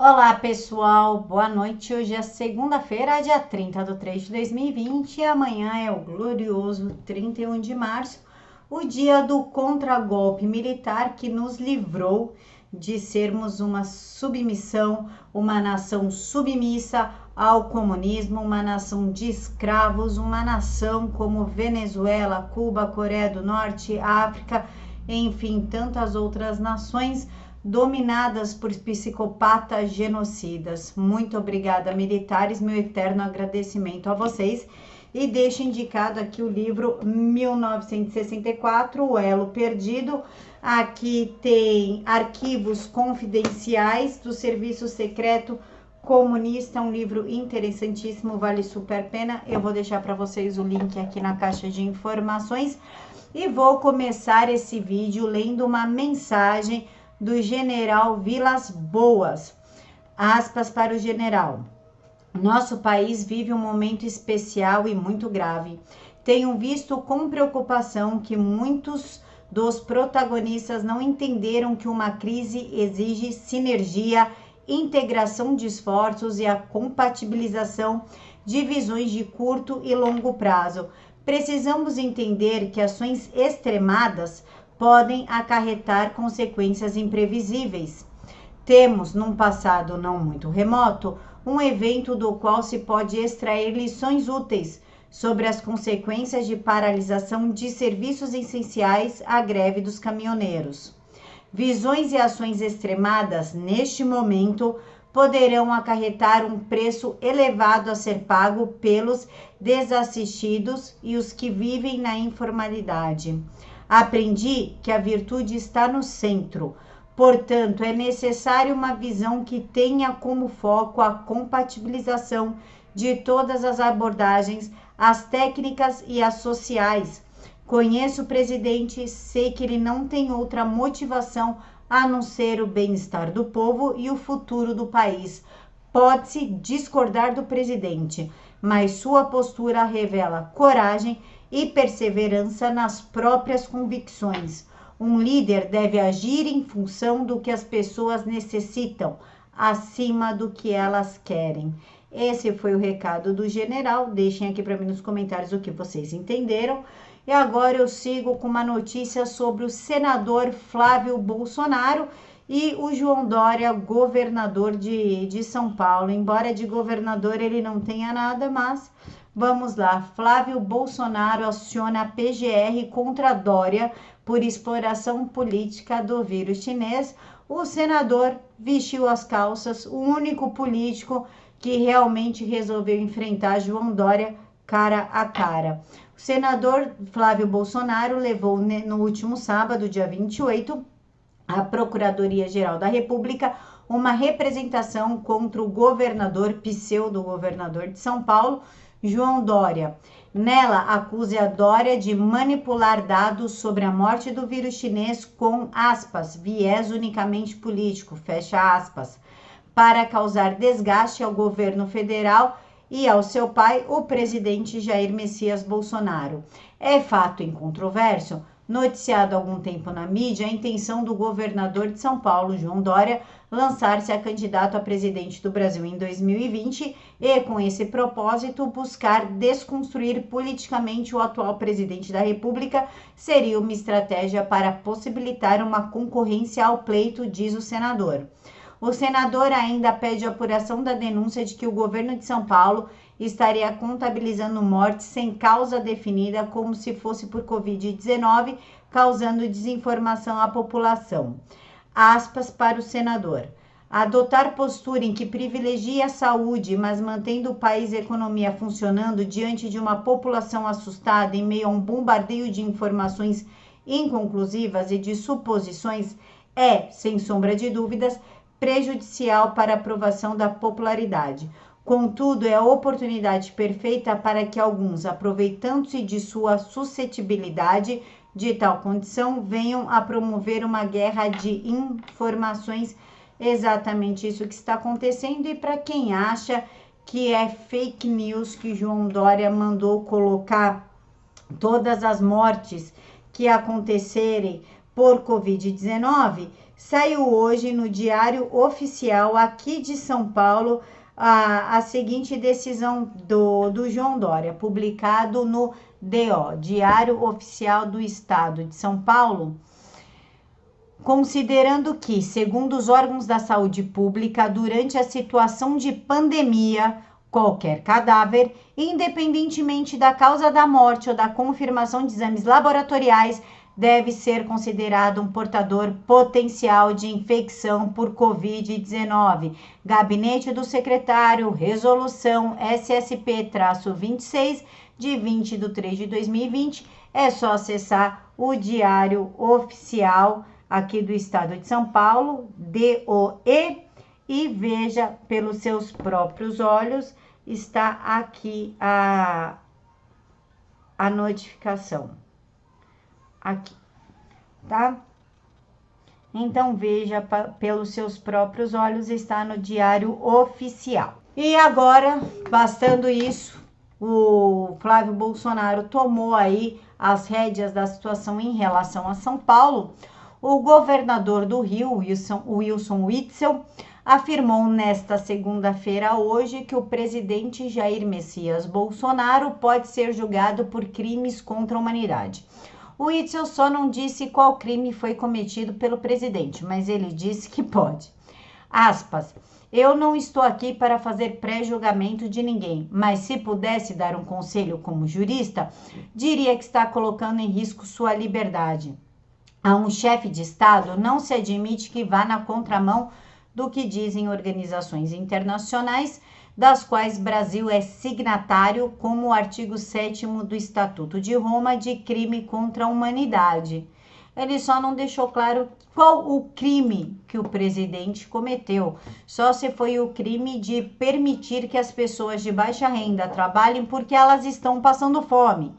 Olá pessoal, boa noite. Hoje é segunda-feira, dia 30/3/2020 e amanhã é o glorioso 31 de março, o dia do contragolpe militar que nos livrou de sermos uma submissão, uma nação submissa ao comunismo, uma nação de escravos, uma nação como Venezuela, Cuba, Coreia do Norte, África, enfim, tantas outras nações dominadas por psicopatas genocidas. Muito obrigada, militares, meu eterno agradecimento a vocês. E deixo indicado aqui o livro 1964, O Elo Perdido. Aqui tem arquivos confidenciais do Serviço Secreto Comunista, um livro interessantíssimo, vale super a pena. Eu vou deixar para vocês o link aqui na caixa de informações. E vou começar esse vídeo lendo uma mensagem do general Vilas Boas. Aspas para o general. Nosso país vive um momento especial e muito grave. Tenho visto com preocupação que muitos dos protagonistas não entenderam que uma crise exige sinergia, integração de esforços e a compatibilização de visões de curto e longo prazo. Precisamos entender que ações extremadas podem acarretar consequências imprevisíveis. Temos, num passado não muito remoto, um evento do qual se pode extrair lições úteis sobre as consequências de paralisação de serviços essenciais à greve dos caminhoneiros. Visões e ações extremadas, neste momento, poderão acarretar um preço elevado a ser pago pelos desassistidos e os que vivem na informalidade. Aprendi que a virtude está no centro, portanto, é necessário uma visão que tenha como foco a compatibilização de todas as abordagens, as técnicas e as sociais. Conheço o presidente, sei que ele não tem outra motivação a não ser o bem-estar do povo e o futuro do país. Pode-se discordar do presidente, mas sua postura revela coragem e perseverança nas próprias convicções. Um líder deve agir em função do que as pessoas necessitam, acima do que elas querem. Esse foi o recado do general. Deixem aqui para mim nos comentários o que vocês entenderam. E agora eu sigo com uma notícia sobre o senador Flávio Bolsonaro e o João Dória, governador de São Paulo. Embora de governador ele não tenha nada, mas vamos lá. Flávio Bolsonaro aciona a PGR contra Dória por exploração política do vírus chinês. O senador vestiu as calças, o único político que realmente resolveu enfrentar João Dória cara a cara. O senador Flávio Bolsonaro levou no último sábado, dia 28, à Procuradoria-Geral da República uma representação contra o governador, pseudo-governador de São Paulo, João Dória. Nela, acusa a Dória de manipular dados sobre a morte do vírus chinês com, aspas, viés unicamente político, fecha aspas, para causar desgaste ao governo federal e ao seu pai, o presidente Jair Messias Bolsonaro. É fato incontroverso, noticiado há algum tempo na mídia, a intenção do governador de São Paulo, João Dória, lançar-se a candidato a presidente do Brasil em 2020 e, com esse propósito, buscar desconstruir politicamente o atual presidente da República seria uma estratégia para possibilitar uma concorrência ao pleito, diz o senador. O senador ainda pede a apuração da denúncia de que o governo de São Paulo estaria contabilizando mortes sem causa definida como se fosse por Covid-19, causando desinformação à população. Aspas para o senador. Adotar postura em que privilegia a saúde, mas mantendo o país e a economia funcionando diante de uma população assustada em meio a um bombardeio de informações inconclusivas e de suposições é, sem sombra de dúvidas, prejudicial para a aprovação da popularidade. Contudo, é a oportunidade perfeita para que alguns, aproveitando-se de sua suscetibilidade de tal condição, venham a promover uma guerra de informações. Exatamente isso que está acontecendo. E para quem acha que é fake news que João Dória mandou colocar todas as mortes que acontecerem por Covid-19, Saiu hoje no Diário Oficial aqui de São Paulo a seguinte decisão do João Dória, publicado no DO, Diário Oficial do Estado de São Paulo, considerando que, segundo os órgãos da saúde pública, durante a situação de pandemia, qualquer cadáver, independentemente da causa da morte ou da confirmação de exames laboratoriais, deve ser considerado um portador potencial de infecção por Covid-19. Gabinete do Secretário, Resolução SSP-26, de 20 de 3 de 2020. É só acessar o Diário Oficial aqui do Estado de São Paulo, DOE, e veja pelos seus próprios olhos, está aqui a notificação. Aqui, tá? Então veja pelos seus próprios olhos, está no Diário Oficial. E agora, bastando isso, o Flávio Bolsonaro tomou aí as rédeas da situação em relação a São Paulo. O governador do Rio, Wilson Witzel, afirmou nesta segunda-feira hoje que o presidente Jair Messias Bolsonaro pode ser julgado por crimes contra a humanidade. O Witzel só não disse qual crime foi cometido pelo presidente, mas ele disse que pode. Aspas, eu não estou aqui para fazer pré-julgamento de ninguém, mas se pudesse dar um conselho como jurista, diria que está colocando em risco sua liberdade. A um chefe de Estado não se admite que vá na contramão do que dizem organizações internacionais, das quais Brasil é signatário, como o artigo 7º do Estatuto de Roma de crime contra a humanidade. Ele só não deixou claro qual o crime que o presidente cometeu, só se foi o crime de permitir que as pessoas de baixa renda trabalhem porque elas estão passando fome.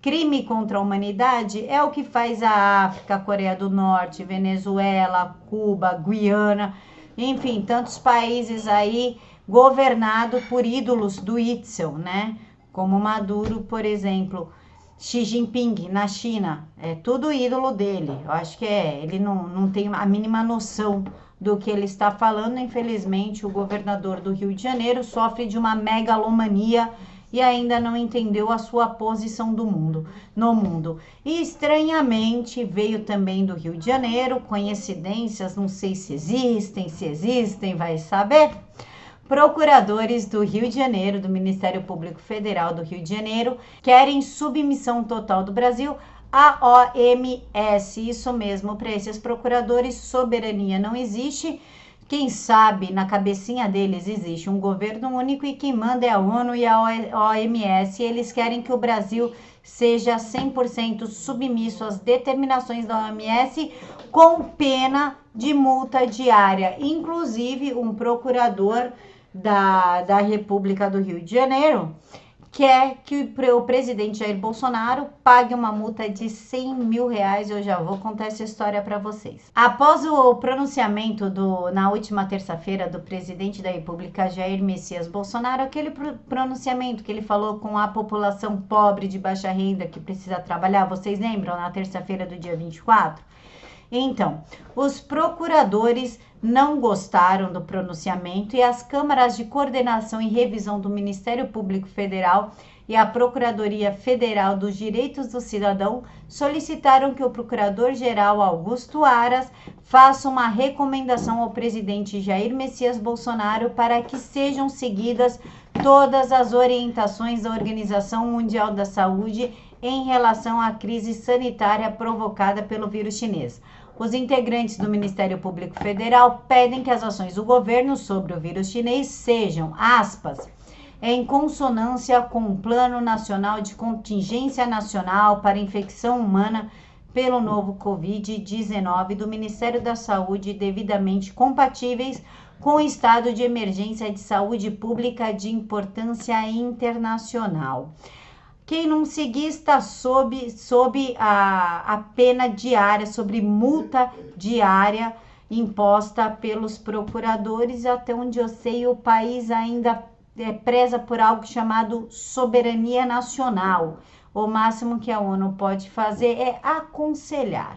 Crime contra a humanidade é o que faz a África, a Coreia do Norte, Venezuela, Cuba, Guiana, enfim, tantos países aí governado por ídolos do Witzel, né? Como Maduro, por exemplo, Xi Jinping na China, é tudo ídolo dele. Eu acho que ele não tem a mínima noção do que ele está falando. Infelizmente, o governador do Rio de Janeiro sofre de uma megalomania e ainda não entendeu a sua posição no mundo. E estranhamente veio também do Rio de Janeiro, coincidências, não sei se existem, vai saber. Procuradores do Rio de Janeiro, do Ministério Público Federal do Rio de Janeiro, querem submissão total do Brasil à OMS. Isso mesmo, para esses procuradores, soberania não existe. Quem sabe, na cabecinha deles existe um governo único e quem manda é a ONU e a OMS. Eles querem que o Brasil seja 100% submisso às determinações da OMS com pena de multa diária. Inclusive, um procurador da República do Rio de Janeiro quer que o presidente Jair Bolsonaro pague uma multa de R$100 mil. Eu já vou contar essa história para vocês. Após o pronunciamento na última terça-feira do presidente da República, Jair Messias Bolsonaro, aquele pronunciamento que ele falou com a população pobre de baixa renda que precisa trabalhar, vocês lembram? Na terça-feira do dia 24? Então, os procuradores não gostaram do pronunciamento e as câmaras de coordenação e revisão do Ministério Público Federal e a Procuradoria Federal dos Direitos do Cidadão solicitaram que o Procurador-Geral Augusto Aras faça uma recomendação ao presidente Jair Messias Bolsonaro para que sejam seguidas todas as orientações da Organização Mundial da Saúde em relação à crise sanitária provocada pelo vírus chinês. Os integrantes do Ministério Público Federal pedem que as ações do governo sobre o vírus chinês sejam, aspas, em consonância com o Plano Nacional de Contingência Nacional para Infecção Humana pelo novo Covid-19 do Ministério da Saúde, devidamente compatíveis com o estado de emergência de saúde pública de importância internacional. Quem não seguir está sob a pena diária, sobre multa diária imposta pelos procuradores. Até onde eu sei, o país ainda preza por algo chamado soberania nacional. O máximo que a ONU pode fazer é aconselhar,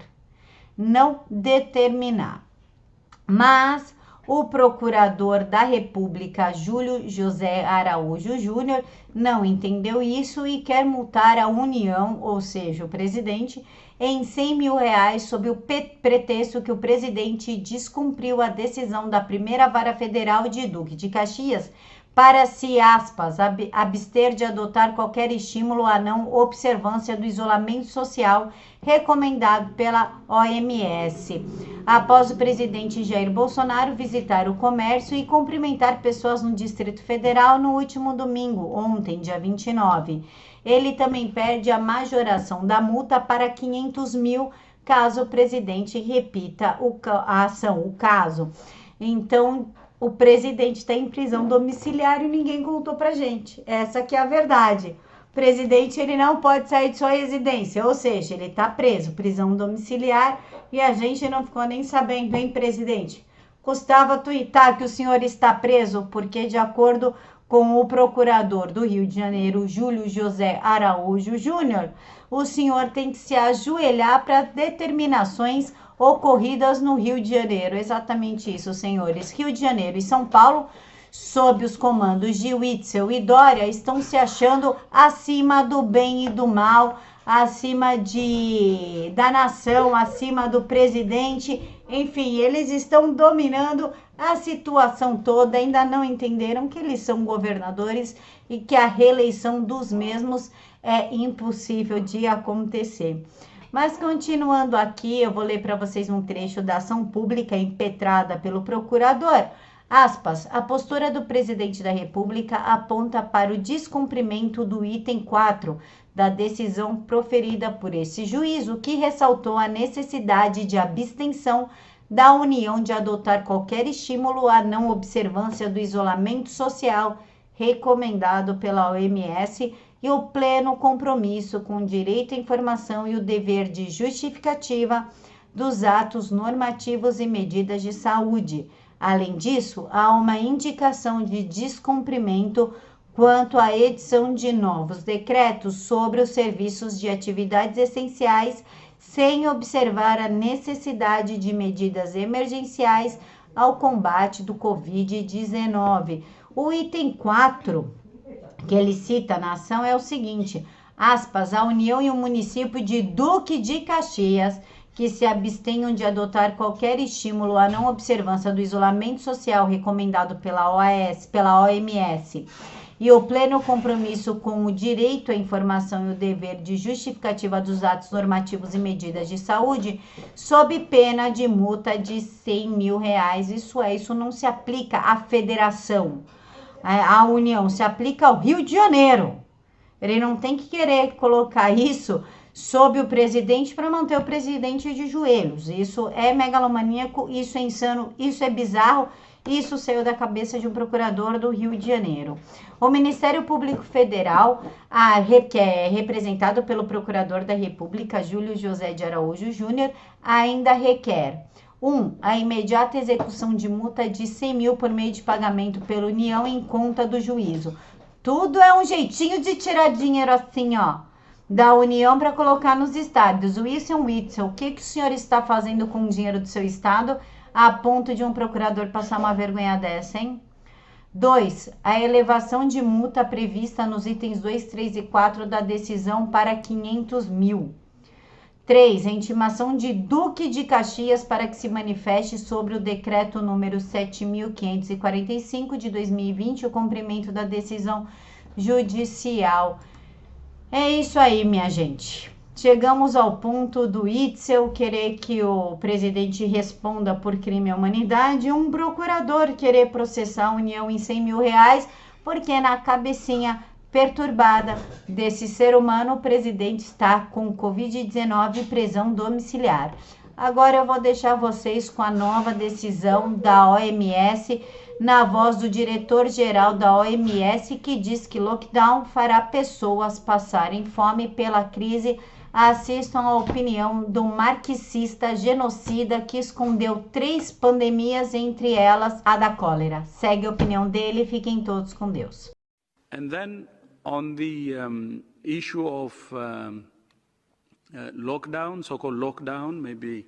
não determinar. Mas o procurador da República, Júlio José Araújo Júnior, não entendeu isso e quer multar a União, ou seja, o presidente, em R$100 mil sob o pretexto que o presidente descumpriu a decisão da primeira vara federal de Duque de Caxias para se, aspas, abster de adotar qualquer estímulo à não observância do isolamento social recomendado pela OMS. Após o presidente Jair Bolsonaro visitar o comércio e cumprimentar pessoas no Distrito Federal no último domingo, ontem, dia 29. Ele também pede a majoração da multa para 500 mil caso o presidente repita a ação, o caso. Então, o presidente está em prisão domiciliar e ninguém contou pra gente. Essa que é a verdade. O presidente ele não pode sair de sua residência, ou seja, ele está preso, prisão domiciliar, e a gente não ficou nem sabendo, hein, presidente? Custava tuitar que o senhor está preso, porque de acordo com o procurador do Rio de Janeiro, Júlio José Araújo Júnior, o senhor tem que se ajoelhar para determinações ocorridas no Rio de Janeiro. Exatamente isso, senhores. Rio de Janeiro e São Paulo, sob os comandos de Witzel e Dória, estão se achando acima do bem e do mal, acima da nação, acima do presidente. Enfim, eles estão dominando a situação toda. Ainda não entenderam que eles são governadores e que a reeleição dos mesmos é impossível de acontecer. Mas continuando aqui, eu vou ler para vocês um trecho da ação pública impetrada pelo procurador. Aspas, a postura do presidente da República aponta para o descumprimento do item 4 da decisão proferida por esse juízo, que ressaltou a necessidade de abstenção da União de adotar qualquer estímulo à não observância do isolamento social recomendado pela OMS e o pleno compromisso com o direito à informação e o dever de justificativa dos atos normativos e medidas de saúde. Além disso, há uma indicação de descumprimento quanto à edição de novos decretos sobre os serviços de atividades essenciais, sem observar a necessidade de medidas emergenciais ao combate do Covid-19. O item 4 que ele cita na ação é o seguinte, aspas, a União e o município de Duque de Caxias que se abstenham de adotar qualquer estímulo à não observância do isolamento social recomendado pela OMS e o pleno compromisso com o direito à informação e o dever de justificativa dos atos normativos e medidas de saúde, sob pena de multa de R$100 mil. Isso não se aplica à federação, à União, se aplica ao Rio de Janeiro. Ele não tem que querer colocar isso sob o presidente para manter o presidente de joelhos. Isso é megalomaníaco, isso é insano, isso é bizarro, isso saiu da cabeça de um procurador do Rio de Janeiro. O Ministério Público Federal, que é representado pelo Procurador da República, Júlio José de Araújo Júnior, ainda requer 1. A imediata execução de multa de R$100 mil por meio de pagamento pela União em conta do juízo. Tudo é um jeitinho de tirar dinheiro assim, ó, da União para colocar nos estados. Witzel, o que o senhor está fazendo com o dinheiro do seu estado a ponto de um procurador passar uma vergonha dessa, hein? 2. A elevação de multa prevista nos itens 2, 3 e 4 da decisão para 500 mil. 3. A intimação de Duque de Caxias para que se manifeste sobre o decreto número 7.545 de 2020, o cumprimento da decisão judicial. É isso aí, minha gente. Chegamos ao ponto do Witzel querer que o presidente responda por crime à humanidade e um procurador querer processar a União em R$100 mil, porque na cabecinha perturbada desse ser humano, o presidente está com Covid-19 e prisão domiciliar. Agora eu vou deixar vocês com a nova decisão da OMS, na voz do diretor-geral da OMS, que diz que lockdown fará pessoas passarem fome pela crise. Assistam a opinião do marxista genocida que escondeu 3 pandemias, entre elas a da cólera. Segue a opinião dele, fiquem todos com Deus. And then on the issue of lockdown, so-called lockdown, maybe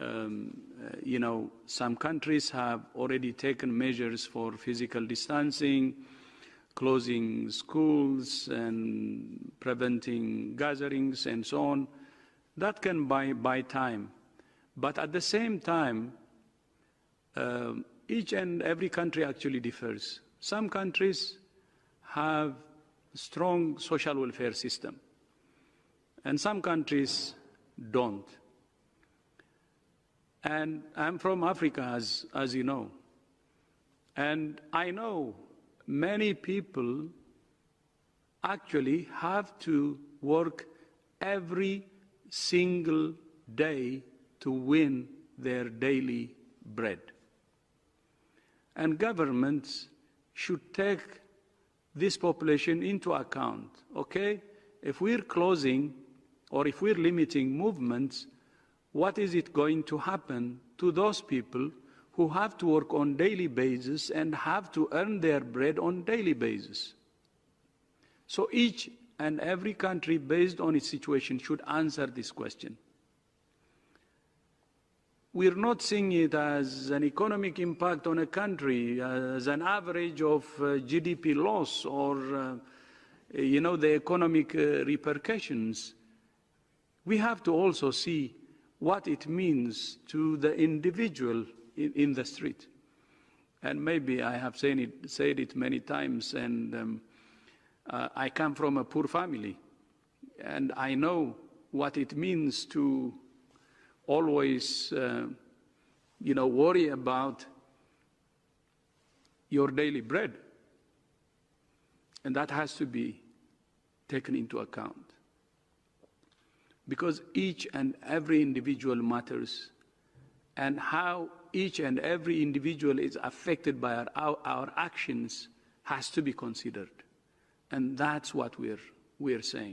You know, some countries have already taken measures for physical distancing, closing schools and preventing gatherings and so on. That can buy time. But at the same time, each and every country actually differs. Some countries have strong social welfare system, and some countries don't. And I'm from Africa, as you know, and I know many people actually have to work every single day to win their daily bread. And governments should take this population into account, okay? If we're closing or if we're limiting movements, what is it going to happen to those people who have to work on daily basis and have to earn their bread on daily basis? So each and every country, based on its situation, should answer this question. We're not seeing it as an economic impact on a country, as an average of GDP loss or, you know, the economic repercussions. We have to also see what it means to the individual in the street. And maybe I have said it many times, and I come from a poor family, and I know what it means to always, you know, worry about your daily bread. And that has to be taken into account. Because each and every individual matters, and how each and every individual is affected by our actions has to be considered. And that's what we're saying.